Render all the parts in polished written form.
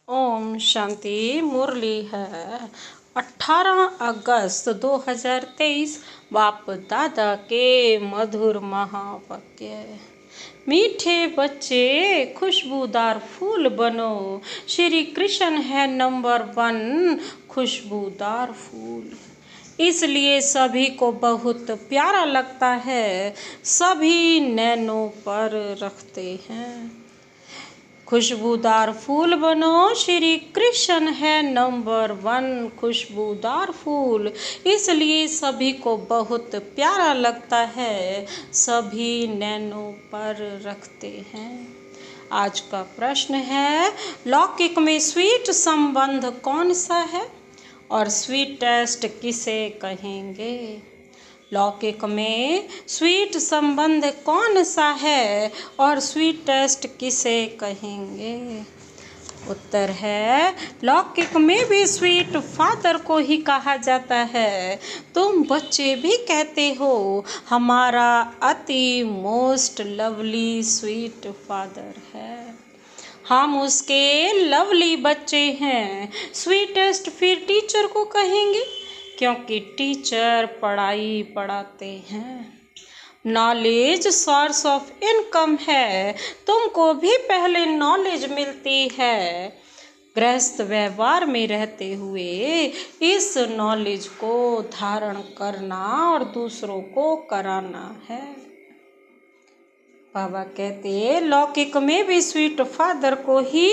ओम शांति। मुरली है 18 अगस्त 2023। बाप दादा के मधुर महावाक्य। मीठे बच्चे खुशबूदार फूल बनो। श्री कृष्ण है नंबर 1 खुशबूदार फूल। इसलिए सभी को बहुत प्यारा लगता है, सभी नैनों पर रखते हैं। खुशबूदार फूल बनो। श्री कृष्ण है नंबर 1 खुशबूदार फूल। इसलिए सभी को बहुत प्यारा लगता है, सभी नैनों पर रखते हैं। आज का प्रश्न है, लौकिक में स्वीट संबंध कौन सा है और स्वीटेस्ट किसे कहेंगे? लौकिक में स्वीट संबंध कौन सा है और स्वीटेस्ट किसे कहेंगे? उत्तर है, लौकिक में भी स्वीट फादर को ही कहा जाता है। तुम बच्चे भी कहते हो, हमारा अति मोस्ट लवली स्वीट फादर है। हम उसके लवली बच्चे हैं। स्वीटेस्ट फिर टीचर को कहेंगे, क्योंकि टीचर पढ़ाई पढ़ाते हैं। नॉलेज सोर्स ऑफ इनकम है। तुमको भी पहले नॉलेज मिलती है। गृहस्थ व्यवहार में रहते हुए इस नॉलेज को धारण करना और दूसरों को कराना है। बाबा कहते, लौकिक में भी स्वीट फादर को ही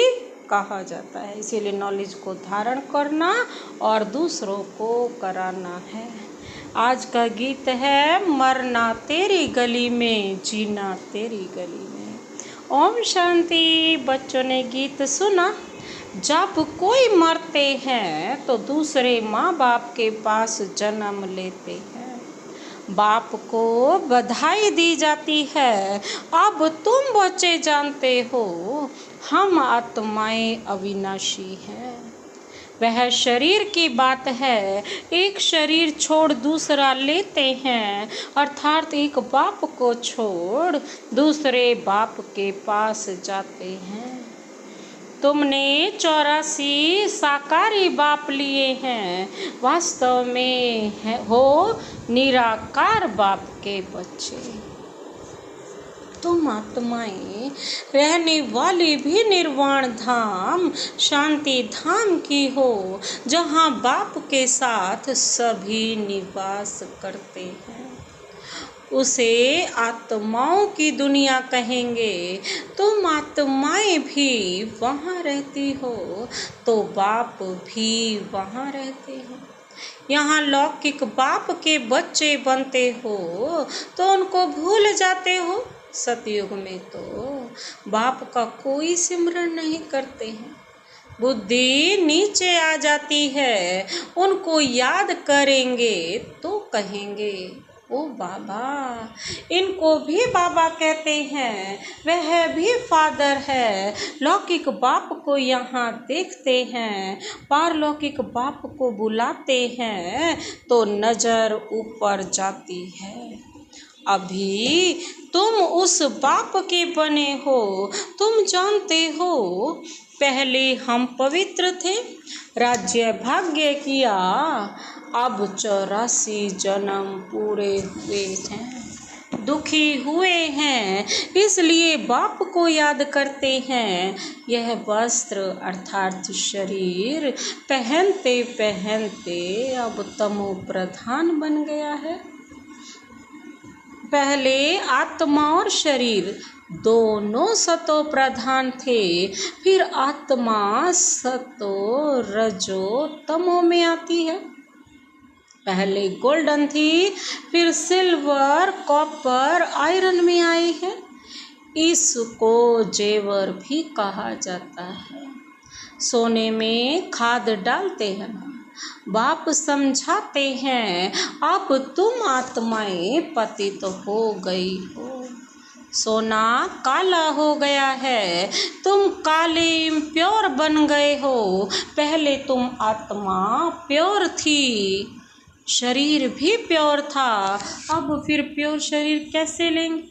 कहा जाता है, इसीलिए नॉलेज को धारण करना और दूसरों को कराना है। आज का गीत है, मरना तेरी गली में, जीना तेरी गली में। ओम शांति। बच्चों ने गीत सुना। जब कोई मरते हैं तो दूसरे माँ बाप के पास जन्म लेते हैं। बाप को बधाई दी जाती है। अब तुम बच्चे जानते हो, हम आत्माएं अविनाशी हैं। वह शरीर की बात है। एक शरीर छोड़ दूसरा लेते हैं, अर्थात एक बाप को छोड़ दूसरे बाप के पास जाते हैं। तुमने 84 साकारी बाप लिए हैं, वास्तव में हो निराकार बाप के बच्चे। तुम आत्माएं रहने वाली भी निर्वाण धाम, शांति धाम की हो, जहाँ बाप के साथ सभी निवास करते हैं। उसे आत्माओं की दुनिया कहेंगे। तुम आत्माएं भी वहाँ रहती हो, तो बाप भी वहाँ रहते हैं। यहाँ लौकिक बाप के बच्चे बनते हो तो उनको भूल जाते हो। सतयुग में तो बाप का कोई सिमरन नहीं करते हैं। बुद्धि नीचे आ जाती है। उनको याद करेंगे तो कहेंगे, ओ बाबा। इनको भी बाबा कहते हैं, वह भी फादर है। लौकिक बाप को यहाँ देखते हैं, पारलौकिक बाप को बुलाते हैं तो नजर ऊपर जाती है। अभी तुम उस बाप के बने हो। तुम जानते हो, पहले हम पवित्र थे, राज्य भाग्य किया, अब 84 जन्म पूरे हुए हैं, दुखी हुए हैं, इसलिए बाप को याद करते हैं। यह वस्त्र अर्थात शरीर पहनते पहनते अब तमो प्रधान बन गया है। पहले आत्मा और शरीर दोनों सतो प्रधान थे, फिर आत्मा सतो रजो तमो में आती है। पहले गोल्डन थी, फिर सिल्वर कॉपर आयरन में आई है। इसको जेवर भी कहा जाता है। सोने में खाद डालते हैं ना, बाप समझाते हैं, अब तुम आत्माएं पतित हो गई हो। सोना काला हो गया है, तुम काले इम्प्योर बन गए हो। पहले तुम आत्मा प्योर थी, शरीर भी प्योर था। अब फिर प्योर शरीर कैसे लेंगे?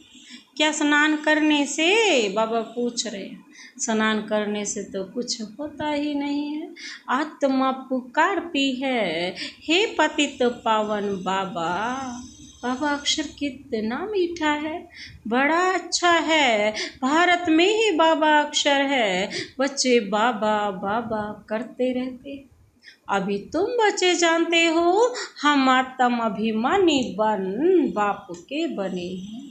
क्या स्नान करने से? बाबा पूछ रहे हैं। स्नान करने से तो कुछ होता ही नहीं है। आत्मा पुकारती है, हे पतित पावन बाबा। बाबा अक्षर कितना मीठा है, बड़ा अच्छा है। भारत में ही बाबा अक्षर है, बच्चे बाबा बाबा करते रहते। अभी तुम बच्चे जानते हो, हम आत्म अभिमानी बन बाप के बने हैं।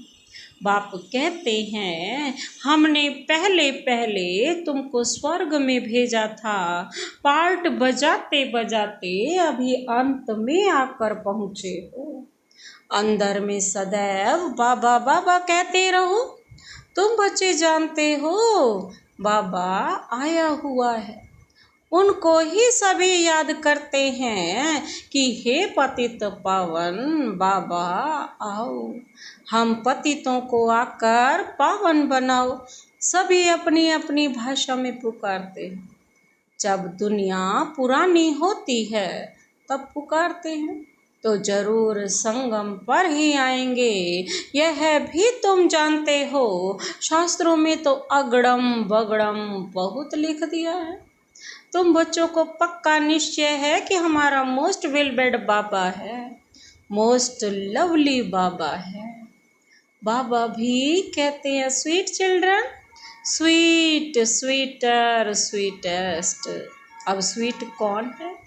बाप कहते हैं, हमने पहले पहले तुमको स्वर्ग में भेजा था। पार्ट बजाते बजाते अभी अंत में आकर पहुँचे हो। अंदर में सदैव बाबा बाबा कहते रहो। तुम बच्चे जानते हो, बाबा आया हुआ है। उनको ही सभी याद करते हैं कि हे पतित पावन बाबा आओ, हम पतितों को आकर पावन बनाओ। सभी अपनी अपनी भाषा में पुकारते हैं। जब दुनिया पुरानी होती है तब पुकारते हैं, तो जरूर संगम पर ही आएंगे। यह भी तुम जानते हो, शास्त्रों में तो अगड़म बगड़म बहुत लिख दिया है। तुम बच्चों को पक्का निश्चय है कि हमारा मोस्ट वेलबेड बाबा है, मोस्ट लवली बाबा है। बाबा भी कहते हैं, sweet children, sweet sweeter sweetest. अब स्वीट कौन है?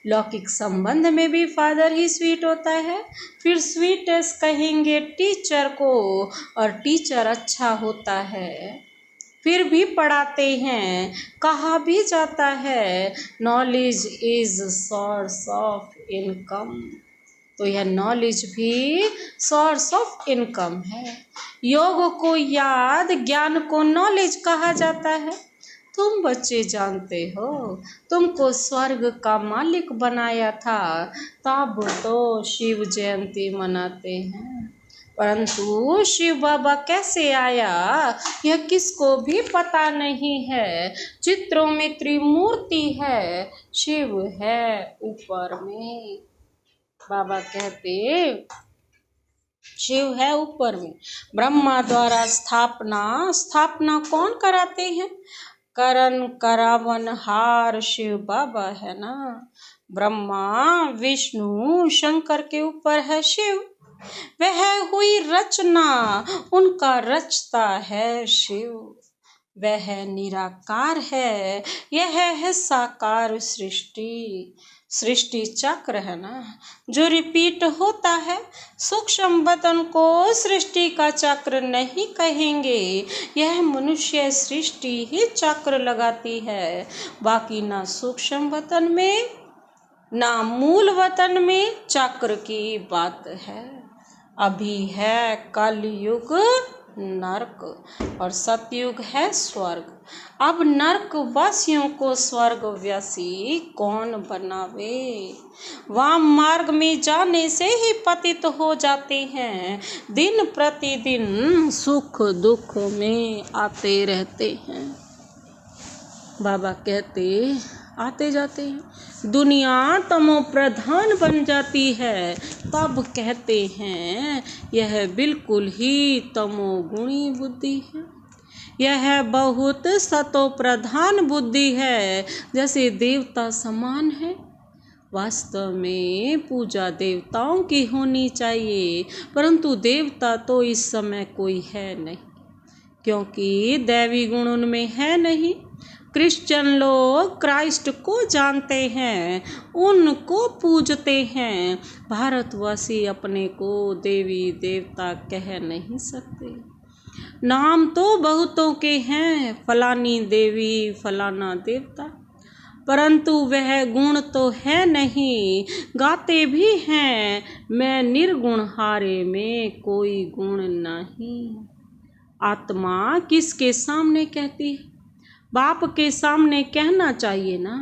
लौकिक संबंध में भी फादर ही स्वीट होता है। फिर स्वीटेस्ट कहेंगे टीचर को, और टीचर अच्छा होता है। फिर भी पढ़ाते हैं, कहा भी जाता है, knowledge is source of income. तो यह नॉलेज भी सोर्स ऑफ इनकम है। योग को याद, ज्ञान को नॉलेज कहा जाता है। तुम बच्चे जानते हो, तुमको स्वर्ग का मालिक बनाया था, तब तो शिव जयंती मनाते हैं। परंतु शिव बाबा कैसे आया यह किसको भी पता नहीं है। चित्रों में त्रिमूर्ति है, शिव है ऊपर में। बाबा कहते, शिव है ऊपर में। ब्रह्मा द्वारा स्थापना कौन कराते हैं? करण करावन हार शिव बाबा है ना। ब्रह्मा विष्णु शंकर के ऊपर है शिव। वह हुई रचना, उनका रचता है शिव। वह निराकार है, यह है साकार सृष्टि। सृष्टि चक्र है ना, जो रिपीट होता है। सूक्ष्म वतन को सृष्टि का चक्र नहीं कहेंगे, यह मनुष्य सृष्टि ही चक्र लगाती है। बाकी ना सूक्ष्म वतन में ना मूल वतन में चक्र की बात है। अभी है कलयुग नरक और सतयुग है स्वर्ग। अब नरक वासियों को स्वर्गवासी कौन बनावे? वाम मार्ग में जाने से ही पतित हो जाते हैं, दिन प्रतिदिन सुख दुख में आते रहते हैं। बाबा कहते, आते जाते हैं। दुनिया तमो प्रधान बन जाती है, तब कहते हैं यह बिल्कुल ही तमोगुणी बुद्धि है। यह बहुत सतो प्रधान बुद्धि है, जैसे देवता समान है। वास्तव में पूजा देवताओं की होनी चाहिए, परंतु देवता तो इस समय कोई है नहीं, क्योंकि दैवी गुण उनमें है नहीं। क्रिश्चियन लोग क्राइस्ट को जानते हैं, उनको पूजते हैं। भारतवासी अपने को देवी देवता कह नहीं सकते। नाम तो बहुतों के हैं, फलानी देवी फलाना देवता, परंतु वह गुण तो है नहीं। गाते भी हैं, मैं निर्गुण हारे में कोई गुण नहीं। आत्मा किसके सामने कहती है? बाप के सामने कहना चाहिए ना।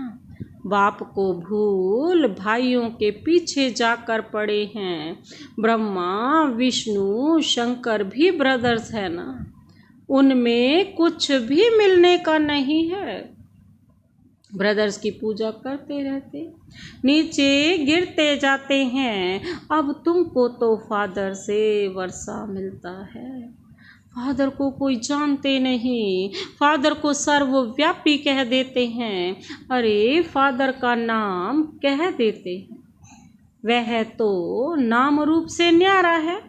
बाप को भूल भाइयों के पीछे जाकर पड़े हैं। ब्रह्मा विष्णु शंकर भी ब्रदर्स है ना, उनमें कुछ भी मिलने का नहीं है। ब्रदर्स की पूजा करते रहते, नीचे गिरते जाते हैं। अब तुमको तो फादर से वर्षा मिलता है। फादर को कोई जानते नहीं, फादर को सर्वव्यापी कह देते हैं। अरे फादर का नाम कह देते हैं, वह तो नाम रूप से न्यारा है।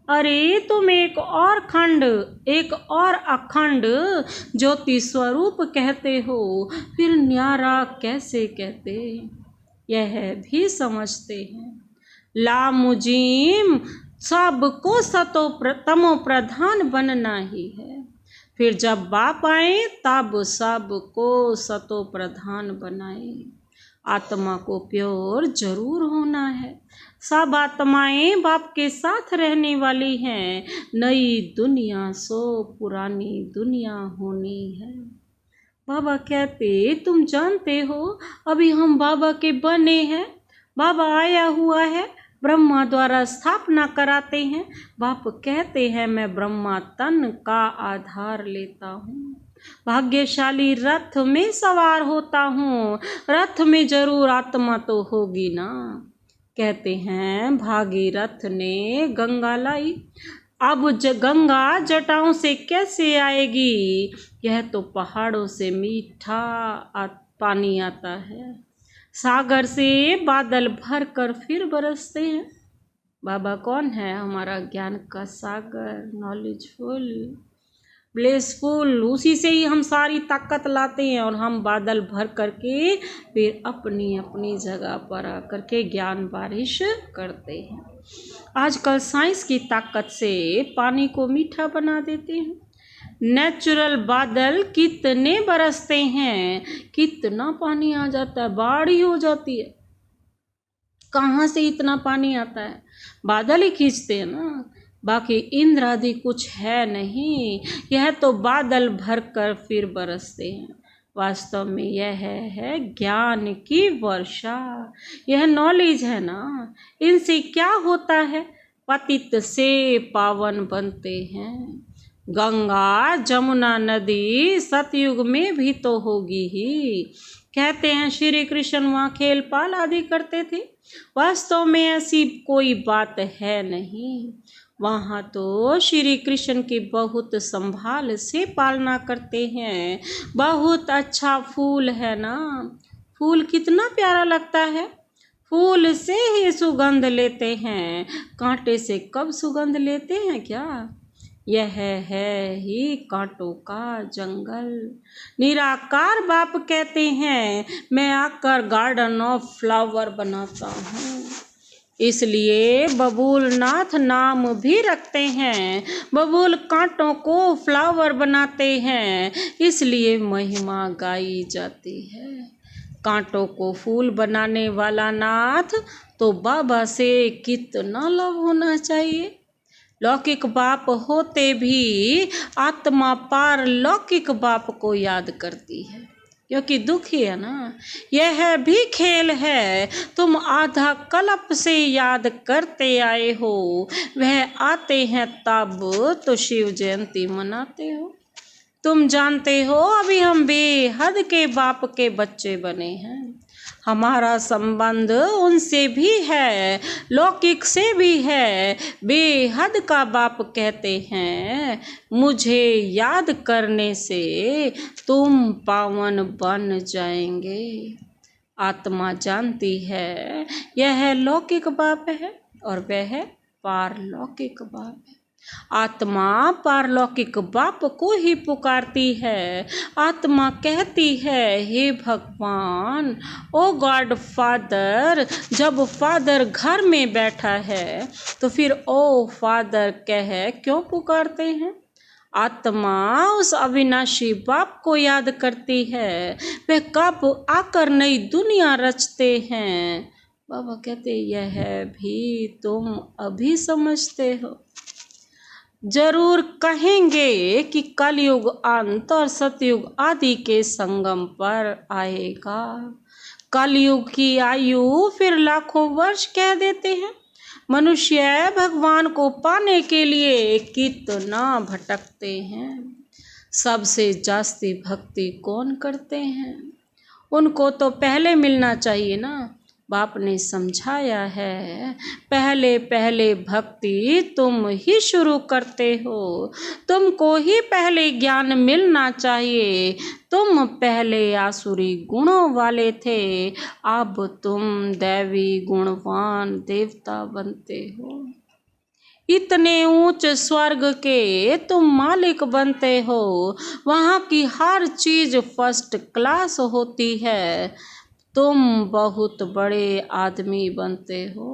अरे तुम एक और खंड, एक और अखंड ज्योति स्वरूप कहते हो, फिर न्यारा कैसे कहते, यह भी समझते हैं। लामुजीम सबको तमो प्रधान बनना ही है, फिर जब बाप आए तब सबको सतो प्रधान बनाए। आत्मा को प्योर जरूर होना है, सब आत्माएं बाप के साथ रहने वाली हैं। नई दुनिया सो पुरानी दुनिया होनी है। बाबा कहते तुम जानते हो अभी हम बाबा के बने हैं, बाबा आया हुआ है, ब्रह्मा द्वारा स्थापना कराते हैं। बाप कहते हैं मैं ब्रह्मा तन का आधार लेता हूँ, भाग्यशाली रथ में सवार होता हूँ, रथ में जरूर आत्मा तो होगी ना। कहते हैं भागीरथ ने गंगा लाई, अब गंगा जटाओं से कैसे आएगी, यह तो पहाड़ों से मीठा पानी आता है, सागर से बादल भर कर फिर बरसते हैं। बाबा कौन है? हमारा ज्ञान का सागर, नॉलेजफुल, ब्लेसफुल, उसी से ही हम सारी ताकत लाते हैं और हम बादल भर करके फिर अपनी अपनी जगह पर आकर के ज्ञान बारिश करते हैं। आजकल साइंस की ताकत से पानी को मीठा बना देते हैं। नेचुरल बादल कितने बरसते हैं, कितना पानी आ जाता है, बाढ़ ही हो जाती है। कहाँ से इतना पानी आता है? बादल ही खींचते हैं ना, बाकी इंद्र आदि कुछ है नहीं, यह तो बादल भर कर फिर बरसते हैं। वास्तव में यह है ज्ञान की वर्षा, यह नॉलेज है ना। इनसे क्या होता है? पतित से पावन बनते हैं। गंगा जमुना नदी सतयुग में भी तो होगी ही। कहते हैं श्री कृष्ण वहाँ खेल पाल आदि करते थे, वास्तव में ऐसी कोई बात है नहीं। वहाँ तो श्री कृष्ण की बहुत संभाल से पालना करते हैं। बहुत अच्छा फूल है ना, फूल कितना प्यारा लगता है, फूल से ही सुगंध लेते हैं, कांटे से कब सुगंध लेते हैं क्या? यह है ही कांटों का जंगल। निराकार बाप कहते हैं मैं आकर गार्डन ऑफ फ्लावर बनाता हूँ, इसलिए बबूल नाथ नाम भी रखते हैं। बबूल कांटों को फ्लावर बनाते हैं, इसलिए महिमा गाई जाती है। कांटों को फूल बनाने वाला नाथ तो बाबा से कितना लव होना चाहिए। लौकिक बाप होते भी आत्मा पार लौकिक बाप को याद करती है, क्योंकि दुखी है ना। यह भी खेल है, तुम आधा कल्प से याद करते आए हो, वह आते हैं तब तो शिव जयंती मनाते हो। तुम जानते हो अभी हम बेहद के बाप के बच्चे बने हैं। हमारा संबंध उनसे भी है, लौकिक से भी है। बेहद का बाप कहते हैं मुझे याद करने से तुम पावन बन जाएंगे। आत्मा जानती है यह लौकिक बाप है और वह पारलौकिक बाप है। आत्मा पारलौकिक बाप को ही पुकारती है। आत्मा कहती है हे भगवान, ओ गॉड फादर। जब फादर घर में बैठा है तो फिर ओ फादर कह क्यों पुकारते हैं? आत्मा उस अविनाशी बाप को याद करती है, वह कब आकर नई दुनिया रचते हैं। बाबा कहते यह भी तुम अभी समझते हो। जरूर कहेंगे कि कलयुग अंत और सतयुग आदि के संगम पर आएगा। कलयुग की आयु फिर लाखों वर्ष कह देते हैं। मनुष्य भगवान को पाने के लिए कितना भटकते हैं। सबसे जास्ती भक्ति कौन करते हैं? उनको तो पहले मिलना चाहिए ना। बाप ने समझाया है, पहले पहले भक्ति तुम ही शुरू करते हो, तुमको ही पहले ज्ञान मिलना चाहिए। तुम पहले आसुरी गुणों वाले थे, अब तुम दैवी गुणवान देवता बनते हो। इतने ऊंच स्वर्ग के तुम मालिक बनते हो, वहाँ की हर चीज फर्स्ट क्लास होती है। तुम बहुत बड़े आदमी बनते हो,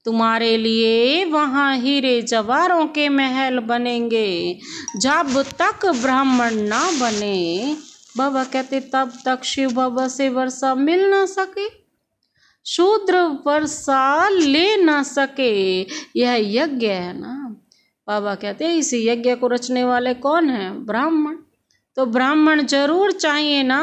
तुम्हारे लिए वहाँ हीरे जवाहरों के महल बनेंगे। जब तक ब्राह्मण ना बने, बाबा कहते तब तक शिव बाबा से वर्षा मिल ना सके, शूद्र वर्षा ले ना सके। यह यज्ञ है ना। बाबा कहते हैं इस यज्ञ को रचने वाले कौन है? ब्राह्मण। तो ब्राह्मण जरूर चाहिए ना।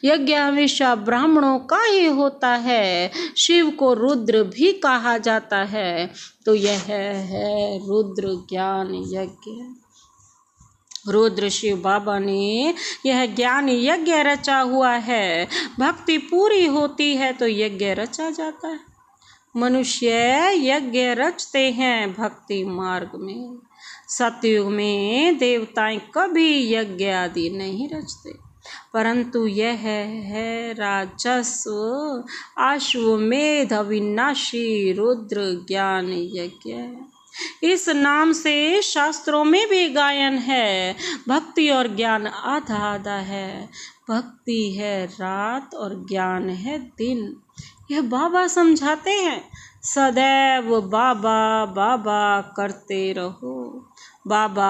यज्ञ हमेशा ब्राह्मणों का ही होता है। शिव को रुद्र भी कहा जाता है। तो यह है रुद्र ज्ञान यज्ञ। रुद्र शिव बाबा ने यह ज्ञान यज्ञ रचा हुआ है। भक्ति पूरी होती है तो यज्ञ रचा जाता है। मनुष्य यज्ञ रचते हैं भक्ति मार्ग में। सतयुग में देवताएं कभी यज्ञ आदि नहीं रचते, परंतु यह है राजस्व अश्वमेध अविनाशी रुद्र ज्ञान यज्ञ। इस नाम से शास्त्रों में भी गायन है। भक्ति और ज्ञान आधा आधा है। भक्ति है रात और ज्ञान है दिन। यह बाबा समझाते हैं। सदैव बाबा बाबा करते रहो। बाबा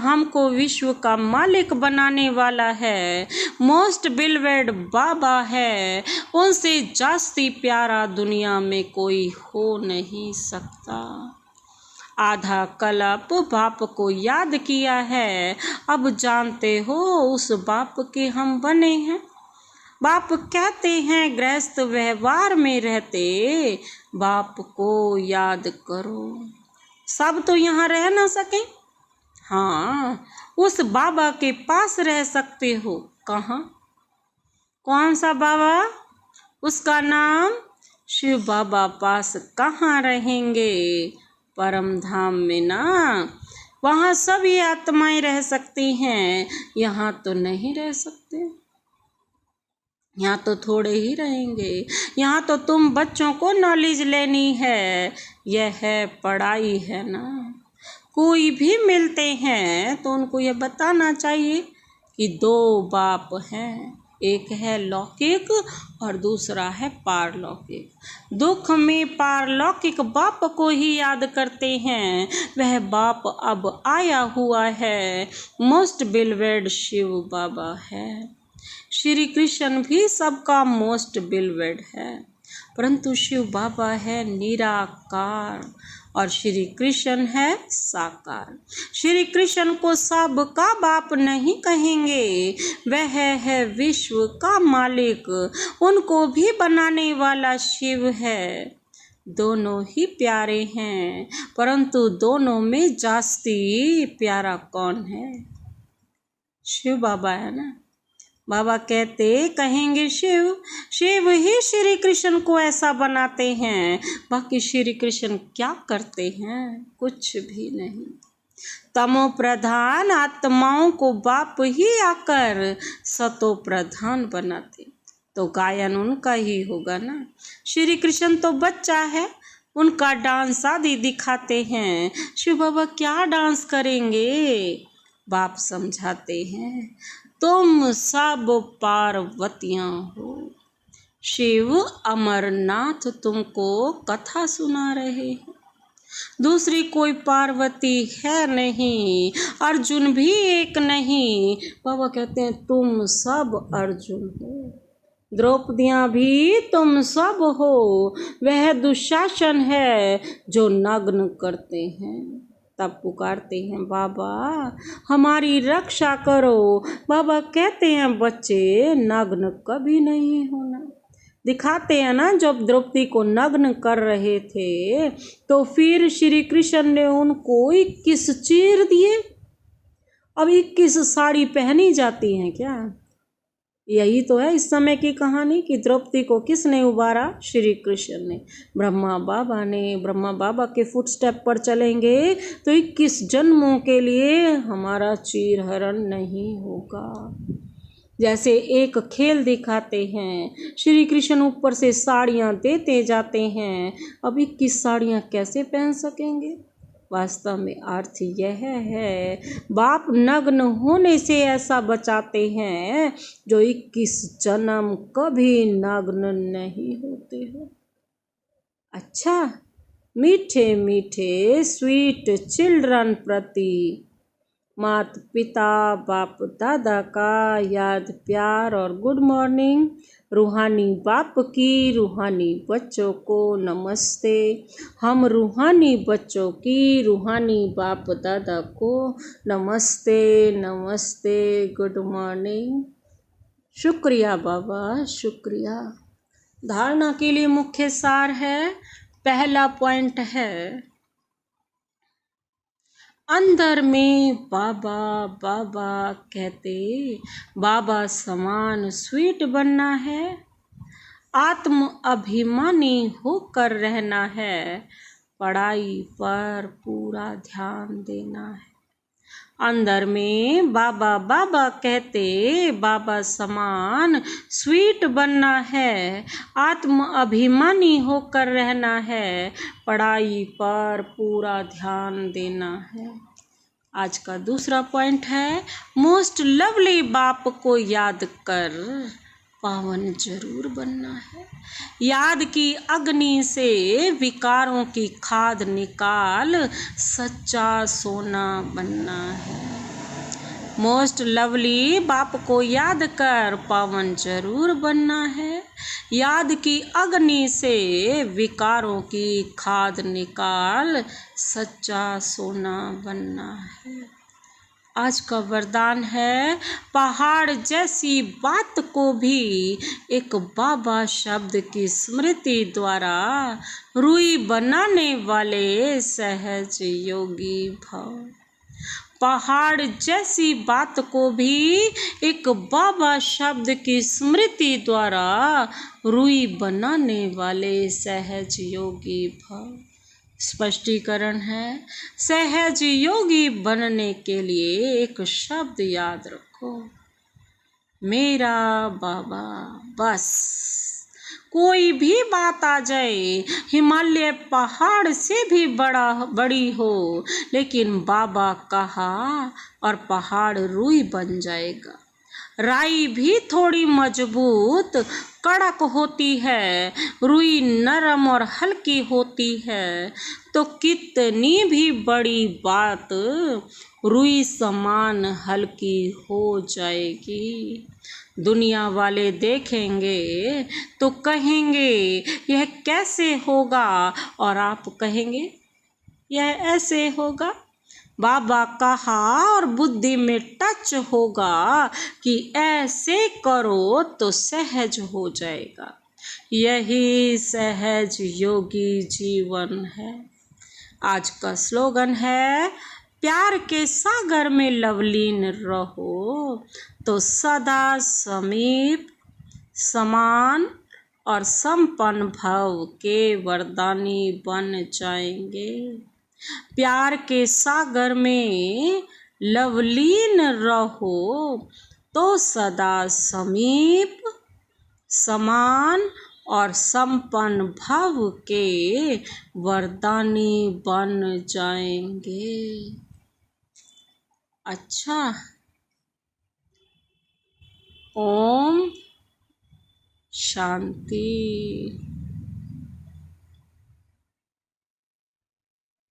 हमको विश्व का मालिक बनाने वाला है। मोस्ट बिलवेड बाबा है। उनसे जास्ती प्यारा दुनिया में कोई हो नहीं सकता। आधा कल्प बाप को याद किया है, अब जानते हो उस बाप के हम बने हैं। बाप कहते हैं गृहस्थ व्यवहार में रहते बाप को याद करो। सब तो यहाँ रह ना सके, हाँ उस बाबा के पास रह सकते हो। कहाँ? कौन सा बाबा? उसका नाम शिव बाबा पास कहाँ रहेंगे? परम धाम में ना। वहाँ सभी आत्माएं रह सकती हैं, यहाँ तो नहीं रह सकते। यहाँ तो थोड़े ही रहेंगे। यहाँ तो तुम बच्चों को नॉलेज लेनी है। यह है पढ़ाई है ना। कोई भी मिलते हैं तो उनको यह बताना चाहिए कि दो बाप हैं, एक है लौकिक और दूसरा है पारलौकिक। दुख में पारलौकिक बाप को ही याद करते हैं। वह बाप अब आया हुआ है। मोस्ट बिलवेड शिव बाबा है। श्री कृष्ण भी सबका मोस्ट बिलवेड है, परंतु शिव बाबा है निराकार और श्री कृष्ण है साकार। श्री कृष्ण को सबका बाप नहीं कहेंगे, वह है विश्व का मालिक। उनको भी बनाने वाला शिव है। दोनों ही प्यारे हैं, परंतु दोनों में जास्ती प्यारा कौन है? शिव बाबा है ना। बाबा कहते कहेंगे शिव, शिव ही श्री कृष्ण को ऐसा बनाते हैं। बाकी श्री कृष्ण क्या करते हैं? कुछ भी नहीं। तमो प्रधान आत्माओं को बाप ही आकर सतो प्रधान बनाते। तो गायन उनका ही होगा ना। श्री कृष्ण तो बच्चा है, उनका डांस आदि दिखाते हैं। शिव बाबा क्या डांस करेंगे? बाप समझाते हैं तुम सब पार्वतियां हो। शिव अमरनाथ तुमको कथा सुना रहे हैं। दूसरी कोई पार्वती है नहीं, अर्जुन भी एक नहीं। बाबा कहते हैं तुम सब अर्जुन हो। द्रौपदियां भी तुम सब हो। वह दुशासन है जो नग्न करते हैं। तब पुकारते हैं बाबा हमारी रक्षा करो। बाबा कहते हैं बच्चे नग्न कभी नहीं होना। दिखाते हैं ना, जब द्रौपदी को नग्न कर रहे थे तो फिर श्री कृष्ण ने उनको 21 चीर दिए। अब 21 साड़ी पहनी जाती हैं क्या? यही तो है इस समय की कहानी कि द्रौपदी को किसने उबारा? श्री कृष्ण ने। ब्रह्मा बाबा ने। ब्रह्मा बाबा के फुटस्टेप पर चलेंगे तो 21 जन्मों के लिए हमारा चीरहरण नहीं होगा। जैसे एक खेल दिखाते हैं, श्री कृष्ण ऊपर से साड़ियाँ देते जाते हैं, अब 21 साड़ियाँ कैसे पहन सकेंगे? वास्तव में अर्थ यह है, बाप नग्न होने से ऐसा बचाते हैं जो 21 जन्म कभी नग्न नहीं होते हैं। अच्छा, मीठे मीठे स्वीट चिल्ड्रन प्रति माता पिता बाप दादा का याद प्यार और गुड मॉर्निंग। रूहानी बाप की रूहानी बच्चों को नमस्ते। हम रूहानी बच्चों की रूहानी बाप दादा को नमस्ते नमस्ते, गुड मॉर्निंग। शुक्रिया बाबा, शुक्रिया। धारणा के लिए मुख्य सार है, पहला पॉइंट है, अंदर में बाबा बाबा कहते बाबा समान स्वीट बनना है, आत्म अभिमानी होकर रहना है, पढ़ाई पर पूरा ध्यान देना है। अंदर में बाबा बाबा कहते बाबा समान स्वीट बनना है, आत्म अभिमानी होकर रहना है, पढ़ाई पर पूरा ध्यान देना है। आज का दूसरा पॉइंट है, मोस्ट लवली बाप को याद कर पावन जरूर बनना है। याद की अग्नि से विकारों की खाद निकाल सच्चा सोना बनना है। मोस्ट लवली बाप को याद कर पावन जरूर बनना है। याद की अग्नि से विकारों की खाद निकाल सच्चा सोना बनना है। आज का वरदान है, पहाड़ जैसी बात को भी एक बाबा शब्द की स्मृति द्वारा रुई बनाने वाले सहज योगी भव। पहाड़ जैसी बात को भी एक बाबा शब्द की स्मृति द्वारा रुई बनाने वाले सहज योगी भव। स्पष्टीकरण है, सहज योगी बनने के लिए एक शब्द याद रखो, मेरा बाबा। बस कोई भी बात आ जाए, हिमालय पहाड़ से भी बड़ी हो, लेकिन बाबा कहा और पहाड़ रुई बन जाएगा। राई भी थोड़ी मजबूत कड़क होती है, रुई नरम और हल्की होती है, तो कितनी भी बड़ी बात रुई समान हल्की हो जाएगी। दुनिया वाले देखेंगे तो कहेंगे यह कैसे होगा, और आप कहेंगे यह ऐसे होगा। बाबा कहा और बुद्धि में टच होगा कि ऐसे करो तो सहज हो जाएगा। यही सहज योगी जीवन है। आज का स्लोगन है, प्यार के सागर में लवलीन रहो तो सदा समीप समान और संपन्न भव के वरदानी बन जाएंगे। प्यार के सागर में लवलीन रहो तो सदा समीप समान और संपन्न भव के वरदानी बन जाएंगे। अच्छा, ओम शांति।